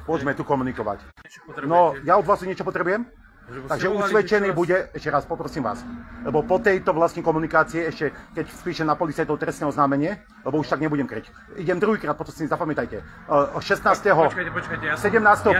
Poďme tu komunikovať. No, ja od vás niečo potrebujem? Takže usvedčený bude, ešte raz poprosím vás, lebo po tejto vlastnej komunikácie, ešte keď spíšem na policajtov trestné oznámenie, lebo už tak nebudem kryť. Idem druhýkrát, potom si zapamätajte. 16. Počkajte, ja 17.5.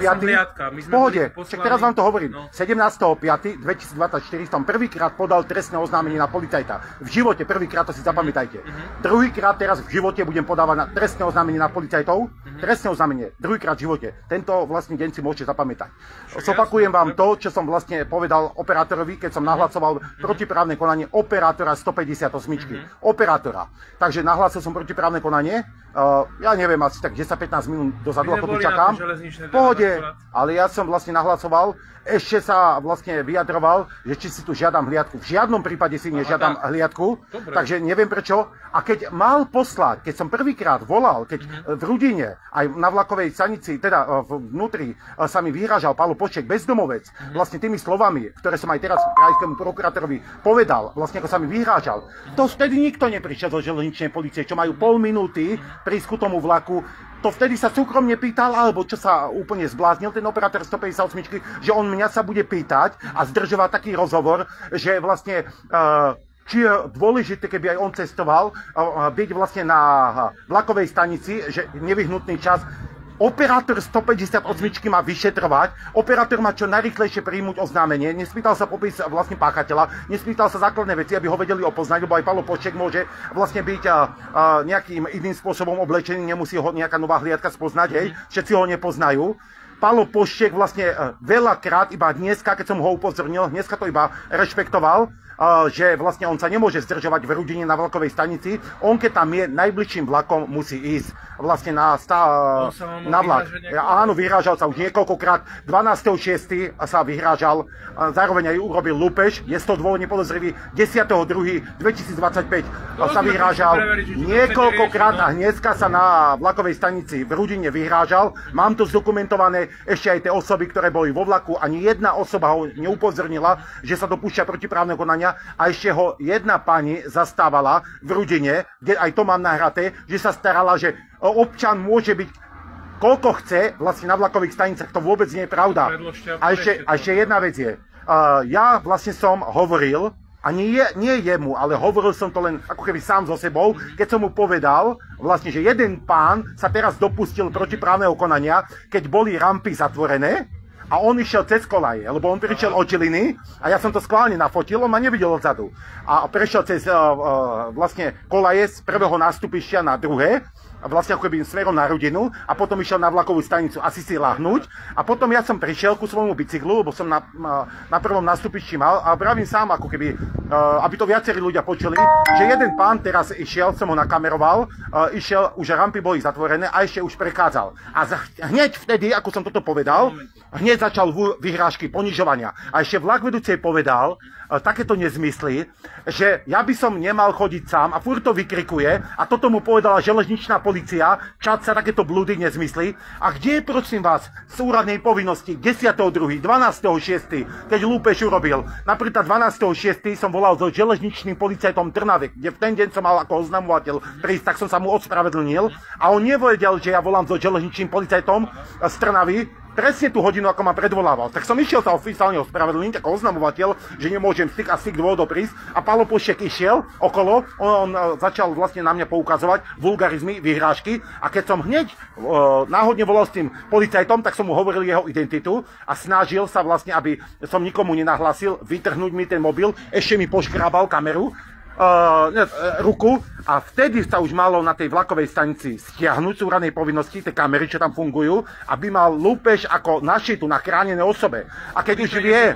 V pohode, však teraz vám to hovorím. No. 17.5.2024 som prvýkrát podal trestné oznámenie na policajta. V živote prvýkrát, to si zapamätajte. Druhýkrát teraz v živote budem podávať na trestné oznámenie na policajtov. Trestné oznámenie, druhýkrát v živote. Tento vlastný deň si môžete zapamätať. Zopakujem vám to, čo som vlastne povedal operátorovi, keď som nahlasoval protiprávne konanie operátora 158. Operátora. Takže nahlásil som protiprávne konanie. Ja neviem, asi tak 10-15 minút dozadu, ako tu čakám. V pohode, ale ja som vlastne nahlasoval, ešte sa vlastne vyjadroval, že či si tu žiadam hliadku. V žiadnom prípade si nežiadam hliadku, takže neviem prečo. A keď mal poslať, keď som prvýkrát volal, keď v Rudine, aj na vlakovej stanici, teda vnútri sa mi vyhrážal Pálo Pošček, bezdomovec, vlastne tými slovami, ktoré som aj teraz krajskému prokurátorovi povedal, vlastne ako sa mi vyhrážal, to vtedy nikto neprišiel zo železničnej polície, čo majú pol minúty prísť ku tomu vlaku. To vtedy sa súkromne pýtal, alebo čo sa úplne zbláznil ten operátor 158, že on mňa sa bude pýtať a zdržovať taký rozhovor, že vlastne či je dôležité, keby aj on cestoval, byť vlastne na vlakovej stanici, že nevyhnutný čas. Operátor 158 má vyšetrovať, operátor má čo najrýchlejšie príjmuť oznámenie, nespýtal sa popis vlastne páchateľa, nespýtal sa základné veci, aby ho vedeli opoznať, lebo aj Pálo Pošček môže vlastne byť nejakým iným spôsobom oblečený, nemusí ho nejaká nová hliadka spoznať, hej, všetci ho nepoznajú. Pálo Pošček vlastne veľakrát, iba dneska, keď som ho upozornil, dneska to iba rešpektoval, že vlastne on sa nemôže zdržovať v Rudine na vlakovej stanici. On keď tam je, najbližším vlakom musí ísť vlastne na vlak. Áno, vyhrážal sa už niekoľkokrát. 12.6. sa vyhrážal, zároveň aj urobil lúpež, je to dôvodne podozrivý. 10.2.2025 sa vyhrážal niekoľkokrát a dneska sa na vlakovej stanici v Rudine vyhrážal. Mám to zdokumentované, ešte aj tie osoby, ktoré boli vo vlaku, ani jedna osoba ho neupozornila, že sa dopúšťa protiprávneho konania. A ešte ho jedna pani zastávala v Rudine, kde aj to mám nahraté, že sa starala, že občan môže byť koľko chce, vlastne na vlakových stanicách, to vôbec nie je pravda. A ešte jedna vec je, ja vlastne som hovoril, a nie jemu, ale hovoril som to len ako keby sám so sebou, keď som mu povedal, vlastne, že jeden pán sa teraz dopustil protiprávneho konania, keď boli rampy zatvorené, a on išiel cez kolaje, lebo on prišiel od Žiliny a ja som to schválne nafotil, on ma nevidel odzadu. A prešiel cez vlastne kolaje z prvého nástupišťa na druhé, vlastne ako keby smerom na Rudinu a potom išiel na vlakovú stanicu asi si lahnúť a potom ja som prišiel ku svojmu bicyklu, lebo som na prvom nástupišti mal a pravím sám ako keby, aby to viacerí ľudia počuli, že jeden pán teraz išiel, som ho nakameroval, išiel, už rampy boli zatvorené a ešte už prechádzal. A hneď vtedy, ako som toto povedal, hneď začal vyhrážky, ponižovania. A ešte vlak vedúcej povedal takéto nezmysly, že ja by som nemal chodiť sám a furt to vykrikuje a toto mu povedala železničná polícia, čať sa takéto blúdy nezmysly. A kde je, prosím vás, z úradnej povinnosti 10.2., 12.6., keď lúpež urobil? Napríklad 12.6. som volal so železničným policajtom Trnave, kde v ten deň som mal ako oznamovateľ prísť, tak som sa mu ospravedlnil a on nevedel, že ja volám so železničným policajtom z Trnavy, presne tú hodinu, ako ma predvolával. Tak som išiel sa oficiálne ospravedlniť ako oznamovateľ, že nemôžem z tých dôvodov prísť. A Pálo Pošček išiel okolo, on začal vlastne na mňa poukazovať vulgarizmy, vyhrážky. A keď som hneď náhodne volal s tým policajtom, tak som mu hovoril jeho identitu a snažil sa vlastne, aby som nikomu nenahlásil, vytrhnúť mi ten mobil, ešte mi poškrábal kameru, ruku a vtedy sa už malo na tej vlakovej stanici stiahnuť z úradnej povinnosti tie kamery, čo tam fungujú, aby mal lúpež ako našitu na chránené osobe. A keď už vie,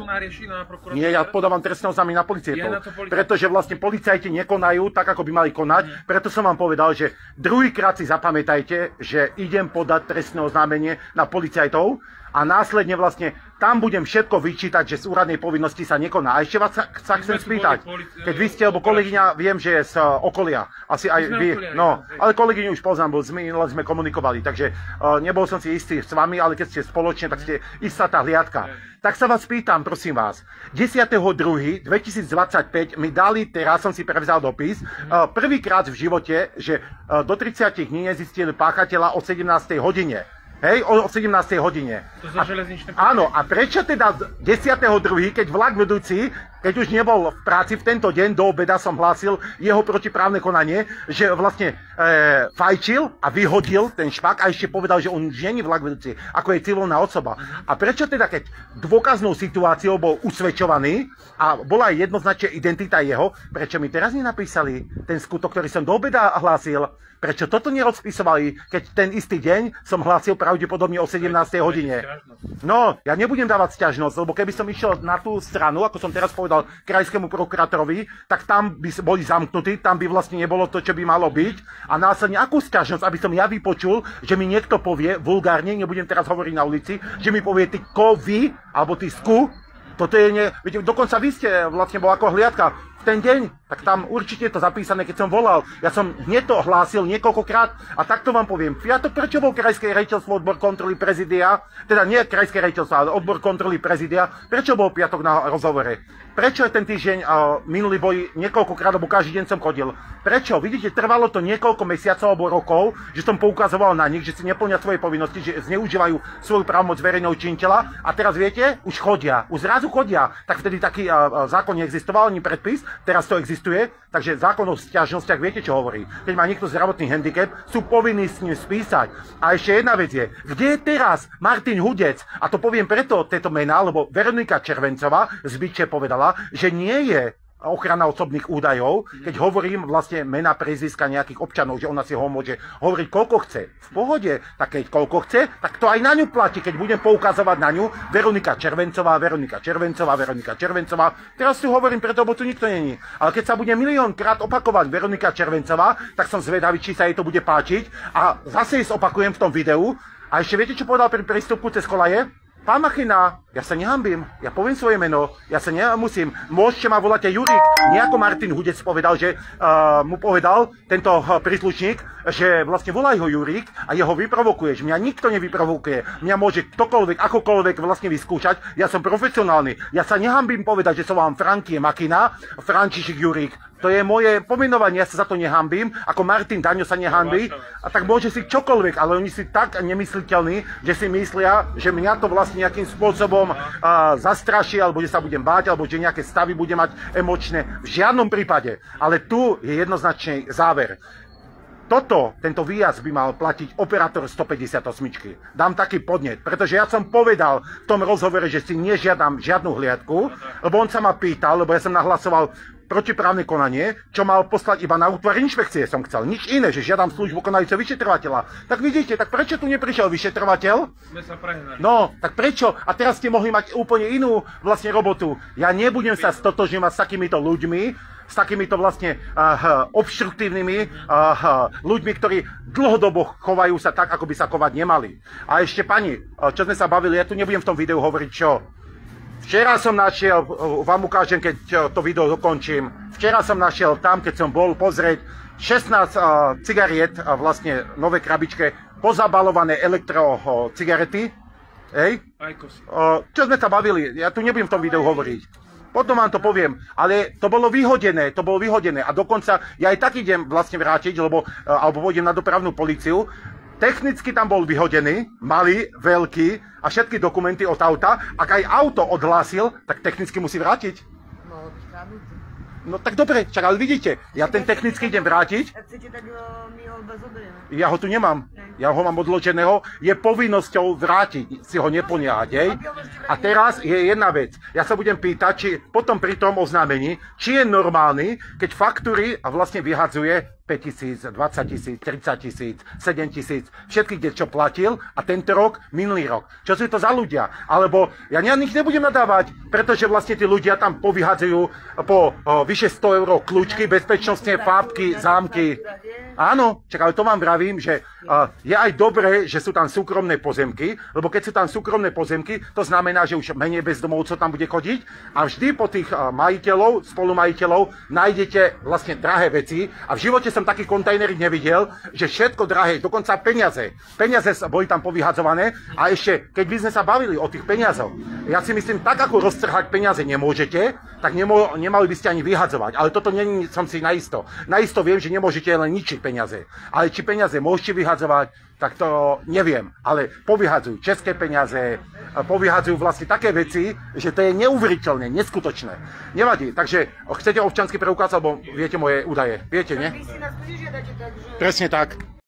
nie, ja podávam trestné oznámenie na policajtov, pretože vlastne policajti nekonajú tak, ako by mali konať, preto som vám povedal, že druhýkrát si zapamätajte, že idem podať trestné oznámenie na policajtov a následne vlastne tam budem všetko vyčítať, že z úradnej povinnosti sa nekoná. A ešte vás sa chcem spýtať, keď vy ste, lebo kolegyňa viem, že je z okolia, asi aj vy, no, ale kolegyňu už poznám, bo sme komunikovali, takže nebol som si istý s vami, ale keď ste spoločne, tak ste istá tá hliadka. Tak sa vás pýtam, prosím vás, 10.2.2025 mi dali, teraz som si prevzal dopis, prvýkrát v živote, že do 30 dní nezistili páchateľa o 17. hodine. Hej, o 17. hodine. To za železničné áno, a prečo teda 10.2., keď vlak vedúci, keď už nebol v práci v tento deň, do obeda som hlásil jeho protiprávne konanie, že vlastne fajčil a vyhodil ten špak a ešte povedal, že on už nie je vlak vedúci, ako je civilná osoba. A prečo teda, keď dôkaznou situáciou bol usvedčovaný a bola jednoznačne identita jeho, prečo mi teraz nenapísali ten skutok, ktorý som do obeda hlásil? Prečo toto nerozpisovali, keď ten istý deň som hlásil pravdepodobne o 17. hodine? No, ja nebudem dávať sťažnosť, lebo keby som išiel na tú stranu, ako som teraz povedal krajskému prokurátorovi, tak tam by boli zamknutí, tam by vlastne nebolo to, čo by malo byť. A následne akú sťažnosť, aby som ja vypočul, že mi niekto povie vulgárne, nebudem teraz hovoriť na ulici, že mi povie ty kovy, alebo ty sku. Toto je dokonca vy ste vlastne bol ako hliadka ten deň, tak tam určite je to zapísané, keď som volal. Ja som hneď to hlásil niekoľkokrát a takto vám poviem. Piatok, prečo bol krajské rejiteľstvo odbor kontroly prezidia, teda nie krajské rejiteľstvo, ale odbor kontroly prezidia, prečo bol piatok na rozhovore? Prečo ten týždeň minulý boj niekoľkokrát, alebo každý deň som chodil? Prečo? Vidíte, trvalo to niekoľko mesiacov alebo rokov, že som poukazoval na nich, že si neplnia svoje povinnosti, že zneužívajú svoju právomoc verejného činiteľa a teraz viete, už chodia, už zrazu chodia. Tak vtedy taký zákon neexistoval, ani predpis, teraz to existuje, takže zákon o sťažnostiach viete, čo hovorí. Keď má niekto zdravotný handicap, sú povinní s ním spísať. A ešte jedna vec je, kde je teraz Martin Hudec? A to poviem preto tieto mená, lebo Veronika Červencová z Byče povedala, že nie je ochrana osobných údajov, keď hovorím vlastne mena, priezviska nejakých občanov, že ona si ho môže hovoriť koľko chce. V pohode, tak keď koľko chce, tak to aj na ňu platí, keď budem poukazovať na ňu Veronika Červencová, Veronika Červencová, Veronika Červencová. Teraz tu hovorím preto, lebo tu nikto není. Ale keď sa bude miliónkrát opakovať Veronika Červencová, tak som zvedavý, či sa jej to bude páčiť. A zase jej zopakujem v tom videu. A ešte viete, čo povedal pri prístupku cez kolaje? Pán Machina, ja sa nehambím, ja poviem svoje meno, ja sa nemusím, môžete ma volať aj Jurík, nejako Martin Hudec povedal, že mu povedal tento príslušník, že vlastne volaj ho Jurík a jeho vyprovokuješ, mňa nikto nevyprovokuje, mňa môže ktokoľvek, akokoľvek vlastne vyskúšať, ja som profesionálny, ja sa nehambím povedať, že som vám Frankie Machina, František Jurík. To je moje pomenovanie, ja sa za to nehambím, ako Martin Daňo sa nehambí, a tak môže si čokoľvek, ale oni si tak nemysliteľní, že si myslia, že mňa to vlastne nejakým spôsobom zastraší, alebo že sa budem báť, alebo že nejaké stavy budem mať emočné. V žiadnom prípade. Ale tu je jednoznačný záver. Tento výjazd by mal platiť operátor 158. Dám taký podnet, pretože ja som povedal v tom rozhovore, že si nežiadam žiadnu hliadku, lebo on sa ma pýtal, lebo ja som nahlasoval protiprávne konanie, čo mal poslať iba na útvar inšpekcie som chcel. Nič iné, že žiadam službu konajúceho vyšetrovateľa. Tak vidíte, tak prečo tu neprišiel vyšetrovateľ? No, tak prečo? A teraz ste mohli mať úplne inú vlastne robotu. Ja nebudem sa stotožňovať s takýmito ľuďmi, s takýmito vlastne obštruktívnymi ľuďmi, ktorí dlhodobo chovajú sa tak, ako by sa chovať nemali. A ešte pani, čo sme sa bavili, ja tu nebudem v tom videu hovoriť čo. Včera som našiel, vám ukážem, keď to video dokončím, včera som našiel tam, keď som bol pozrieť 16 cigariet, vlastne nové krabičke, pozabalované cigarety. Hej? Čo sme sa bavili, ja tu nebudem v tom videu hovoriť. Potom vám to poviem, ale to bolo vyhodené a dokonca ja aj tak idem vlastne vrátiť, alebo pôjdem na dopravnú políciu. Technicky tam bol vyhodený, malý, veľký a všetky dokumenty od auta. Ak aj auto odhlásil, tak technicky musí vrátiť. No tak dobre, čak, ale vidíte, ja ten technicky idem vrátiť. Ja ho tu nemám. Ja ho mám odloženého. Je povinnosťou vrátiť, si ho neplňať, hej? A teraz je jedna vec. Ja sa budem pýtať, či potom pri tom oznámení, či je normálny, keď faktúry vlastne vyhadzuje 5 000, 20 000, 30 000, 7 000, všetkých, čo platil a tento rok, minulý rok. Čo sú to za ľudia? Alebo ja nich nebudem nadávať, pretože vlastne tí ľudia tam povyhadzujú po vyše 100 € kľúčky, bezpečnostné fábky, zámky. Áno, čak, ale to vám vravím, že je aj dobré, že sú tam súkromné pozemky, lebo keď sú tam súkromné pozemky, to znamená, že už menej bezdomovcov tam bude chodiť a vždy po tých majiteľov, spolumajiteľov nájdete vlastne drahé veci a v živote som taký kontajnery nevidel, že všetko drahé, dokonca peniaze. Peniaze boli tam povyhadzované a ešte, keď by sme sa bavili o tých peniazoch, ja si myslím, tak ako roztrhať peniaze nemôžete, tak nemali by ste ani vyhadzovať. Ale toto som si naisto. Naisto viem, že nemôžete len ničiť peniaze. Ale či peniaze môžete vyhadzovať, tak to neviem. Ale povyhadzujú české peniaze, povyhadzujú vlastne také veci, že to je neuveriteľné, neskutočné. Nevadí, takže chcete občiansky preukaz, alebo viete moje údaje? Viete, nie? Presne tak.